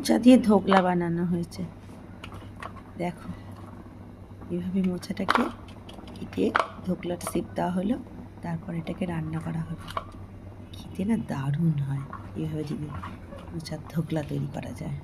মোচা দিয়ে ধোকলা বানানো হয়েছে। দেখো এইভাবে মোচাটাকে কেটে ধোকলার শেপ দেওয়া হলো, তারপর এটাকে রান্না করা হবে। খেতে না দারুণ হয় এভাবে যদি মোচার ধোকলা তৈরি করা যায়।